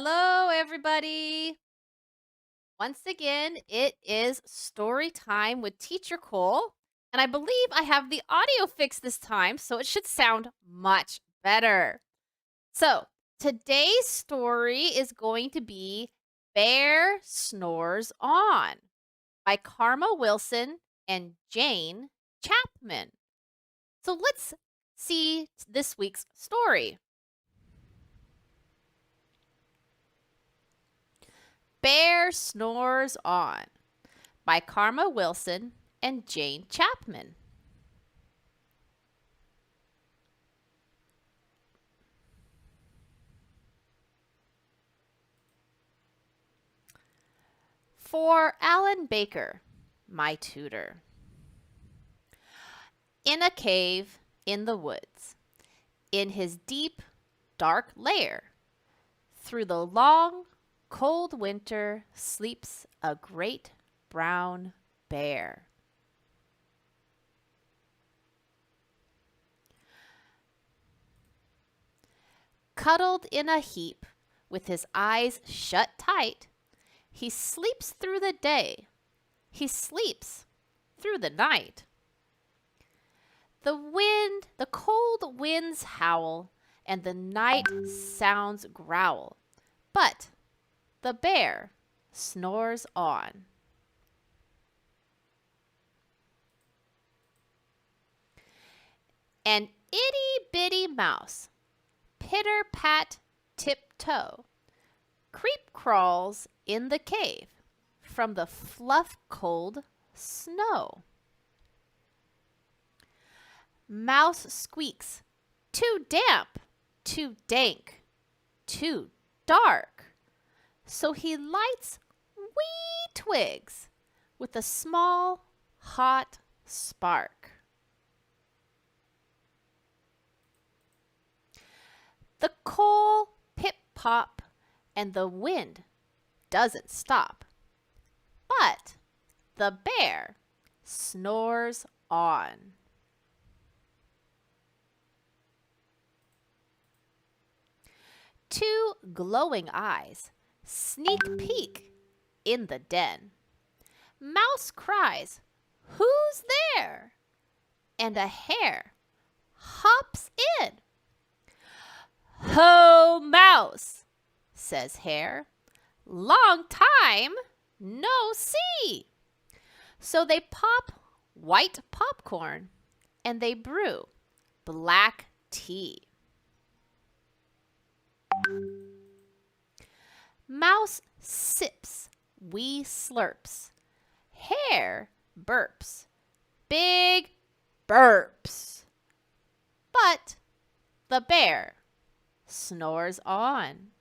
Hello, everybody. Once again, it is story time with Teacher Cole. And I believe I have the audio fixed this time, so it should sound much better. So, today's story is going to be Bear Snores On by Karma Wilson and Jane Chapman. So, let's see this week's story. Bear Snores On by Karma Wilson and Jane Chapman. For Alan Baker, my tutor. In a cave in the woods, in his deep, dark lair, through the long, cold winter sleeps a great brown bear. Cuddled in a heap, with his eyes shut tight, he sleeps through the day. He sleeps through the night. The cold winds howl, and the night sounds growl. But the bear snores on. An itty-bitty mouse, pitter-pat, tiptoe, creep crawls in the cave from the fluff-cold snow. Mouse squeaks, too damp, too dank, too dark. So he lights wee twigs with a small, hot spark. The coal pip-pop and the wind doesn't stop. But the bear snores on. Two glowing eyes sneak peek in the den. Mouse cries, "Who's there?" And a hare hops in. "Ho, mouse," says hare. "Long time no see." So they pop white popcorn and they brew black tea. Mouse sips wee slurps. Hare burps big burps. But the bear snores on.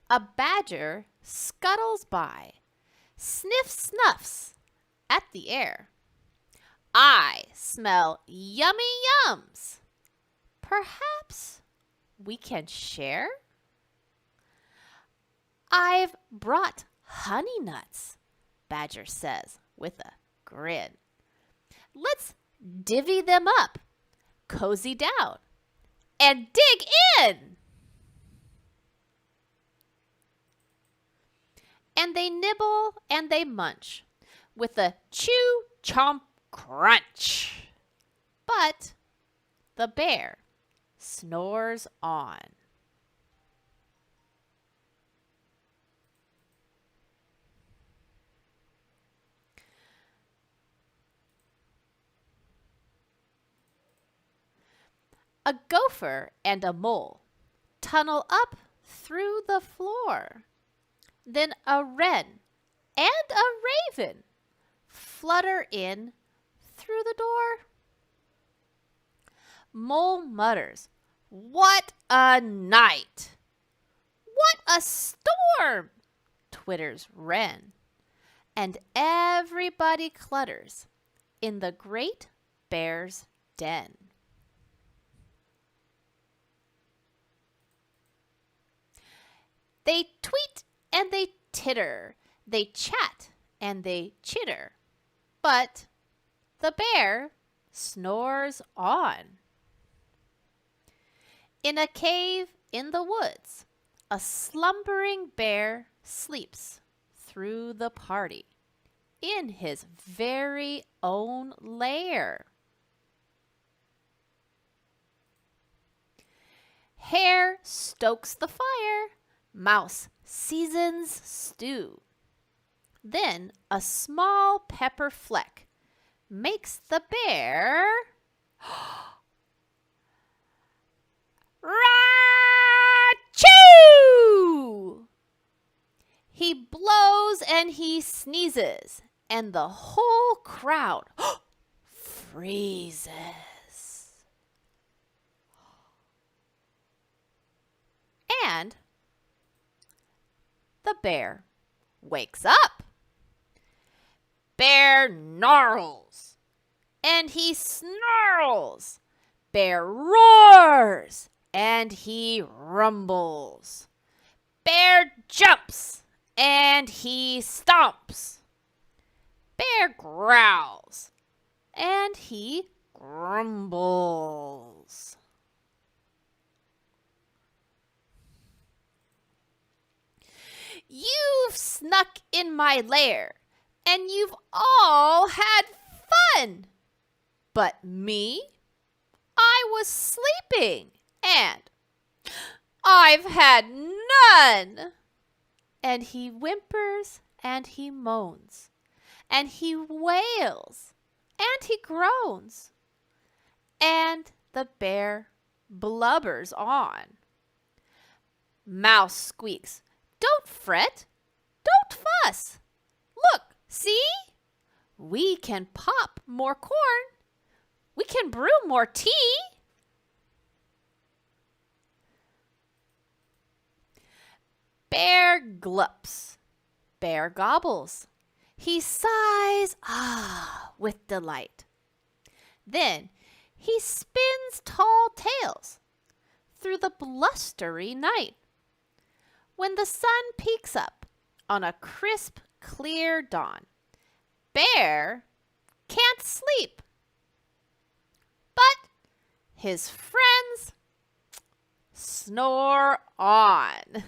A badger scuttles by, sniffs at the air. "I smell yummy yums. Perhaps we can share?" "I've brought honey nuts," Badger says with a grin. "Let's divvy them up, cozy down, and dig in." And they nibble and they munch with a chew, chomp, crunch. But the bear snores on. A gopher and a mole tunnel up through the floor. Then a wren and a raven flutter in through the door. Mole mutters, "What a night!" "What a storm!" twitters wren. And everybody clutters in the great bear's den. They tweet and they titter, they chat and they chitter. But the bear snores on. In a cave in the woods, a slumbering bear sleeps through the party in his very own lair. Hare stokes the fire, mouse seasons stew. Then a small pepper fleck makes the bear Ra-choo! He blows and he sneezes, and the whole crowd freezes. And the bear wakes up. Bear gnarls, and he snarls. Bear roars, and he rumbles. Bear jumps, and he stomps. Bear growls, and he grumbles. You've snuck in my lair, and you've all had fun. But me? I was sleeping, and I've had none. And he whimpers, and he moans, and he wails, and he groans. And the bear blubbers on. Mouse squeaks, "Don't fret, don't fuss. Look, see? We can pop more corn. We can brew more tea." Bear glups. Bear gobbles. He sighs, with delight. Then he spins tall tales through the blustery night. When the sun peeks up on a crisp, clear dawn, Bear can't sleep. But his friends snore on.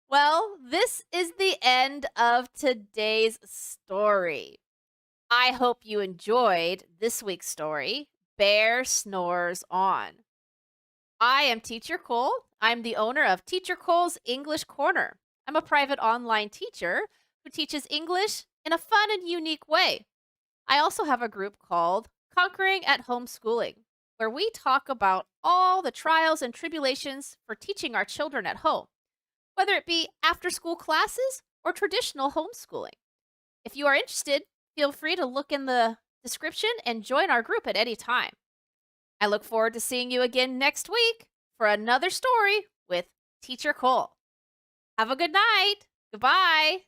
Well, this is the end of today's story. I hope you enjoyed this week's story, Bear Snores On. I am Teacher Cole. I'm the owner of Teacher Cole's English Corner. I'm a private online teacher who teaches English in a fun and unique way. I also have a group called Conquering at Homeschooling, where we talk about all the trials and tribulations for teaching our children at home, whether it be after-school classes or traditional homeschooling. If you are interested, feel free to look in the description and join our group at any time. I look forward to seeing you again next week for another story with Teacher Cole. Have a good night. Goodbye.